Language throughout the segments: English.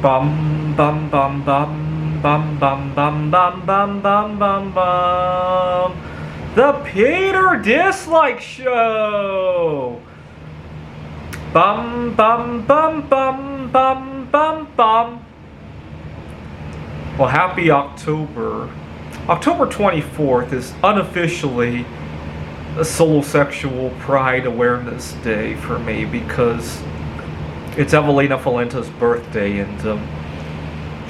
Bum bum bum bum bum bum bum bum bum bum bum bum. The Peter Dislike Show. Bum bum bum bum bum bum bum. Well, happy October. October 24th is unofficially a Solosexual Pride Awareness Day for me because it's Evelina Falenta's birthday, and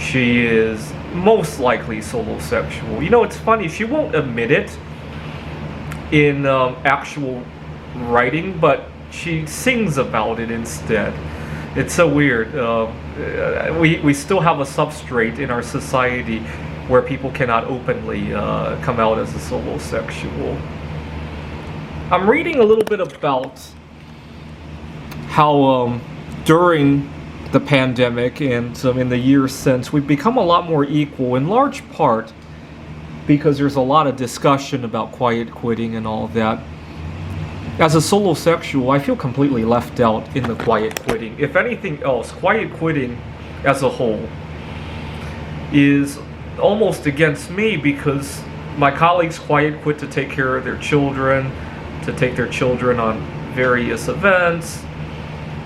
she is most likely solosexual. You know, it's funny, she won't admit it in actual writing, but she sings about it instead. It's so weird. We still have a substrate in our society where people cannot openly come out as a solosexual. I'm reading a little bit about how during the pandemic and in the years since, we've become a lot more equal, in large part because there's a lot of discussion about quiet quitting and all that. As a solosexual, I feel completely left out in the quiet quitting. If anything else, quiet quitting as a whole is almost against me because my colleagues quiet quit to take care of their children, to take their children on various events,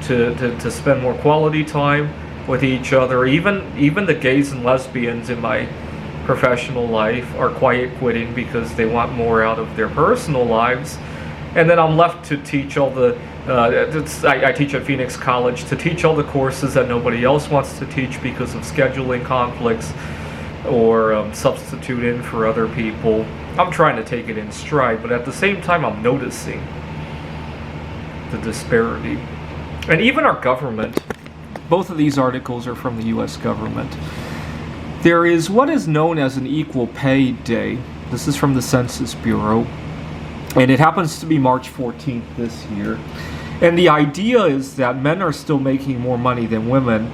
to spend more quality time with each other. Even the gays and lesbians in my professional life are quiet quitting because they want more out of their personal lives. And then I'm left to teach all the, I teach at Phoenix College, to teach all the courses that nobody else wants to teach because of scheduling conflicts or substitute in for other people. I'm trying to take it in stride, but at the same time I'm noticing the disparity. And even our government, both of these articles are from the US government. There is what is known as an equal pay day. This is from the Census Bureau. And it happens to be March 14th this year. And the idea is that men are still making more money than women.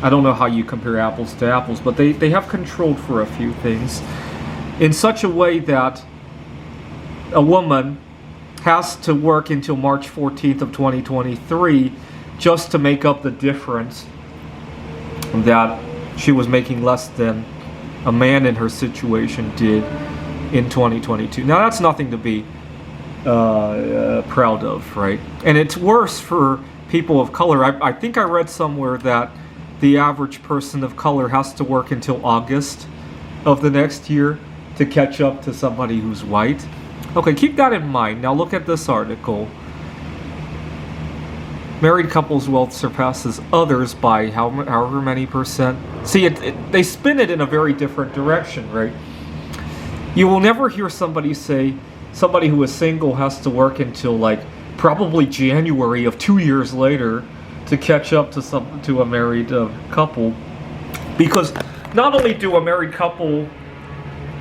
I don't know how you compare apples to apples, but they have controlled for a few things in such a way that a woman has to work until March 14th of 2023 just to make up the difference that she was making less than a man in her situation did in 2022. Now that's nothing to be proud of, right? And it's worse for people of color. I think I read somewhere that the average person of color has to work until August of the next year to catch up to somebody who's white. Okay, keep that in mind. Now look at this article. Married couples' wealth surpasses others by however many percent. See, they spin it in a very different direction, right? You will never hear somebody say somebody who is single has to work until like probably January of 2 years later to catch up to a married couple, because not only do a married couple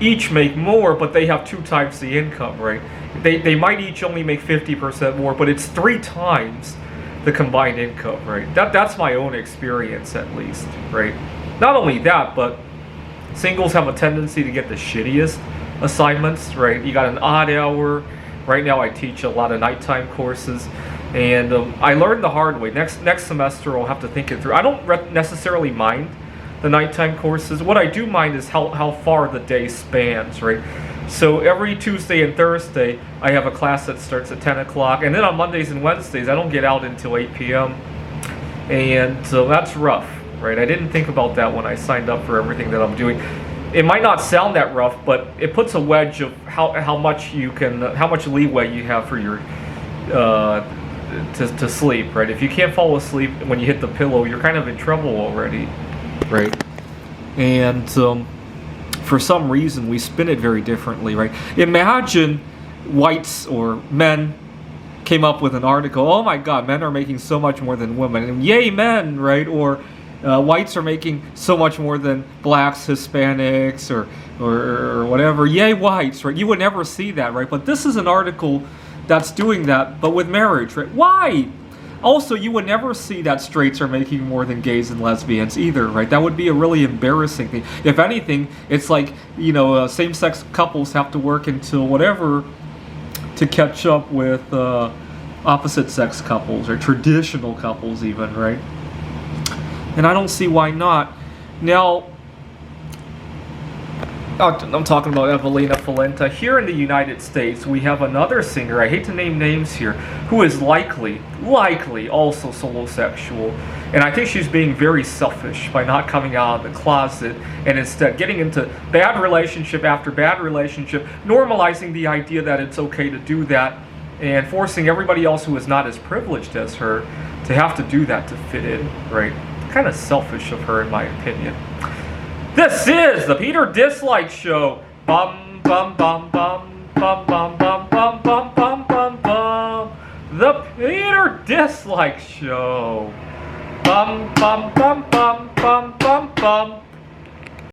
each make more, but they have 2 times the income, right? They might each only make 50% more, but it's 3 times the combined income, right? That's my own experience, at least, right? Not only that, but singles have a tendency to get the shittiest assignments, right? You got an odd hour. Right now I teach a lot of nighttime courses, and I learned the hard way. Next semester I'll have to think it through. I don't necessarily mind the nighttime courses. What I do mind is how far the day spans, right? So every Tuesday and Thursday I have a class that starts at 10 o'clock, and then on Mondays and Wednesdays I don't get out until 8 p.m. And so that's rough, right? I didn't think about that when I signed up for everything that I'm doing. It might not sound that rough, but it puts a wedge of how much you can, how much leeway you have for your to sleep, right? If you can't fall asleep when you hit the pillow, you're kind of in trouble already, right? And for some reason we spin it very differently, right? Imagine whites or men came up with an article, oh my god, men are making so much more than women, and yay men, right? Or whites are making so much more than blacks, Hispanics, or whatever. Yay, whites, right? You would never see that, right? But this is an article that's doing that, but with marriage, right? Why? Also, you would never see that straights are making more than gays and lesbians either, right? That would be a really embarrassing thing. If anything, it's like, you know, same-sex couples have to work until whatever to catch up with opposite-sex couples, or traditional couples even, right? And I don't see why not. Now, I'm talking about Evelina Falenta. Here in the United States, we have another singer, I hate to name names here, who is likely also solosexual. And I think she's being very selfish by not coming out of the closet and instead getting into bad relationship after bad relationship, normalizing the idea that it's okay to do that, and forcing everybody else who is not as privileged as her to have to do that to fit in, right? Kind of selfish of her, in my opinion. This is the Peter Dislike Show. Bum bum bum bum bum bum bum bum bum bum bum bum. The Peter Dislike Show. Bum bum bum bum bum bum bum.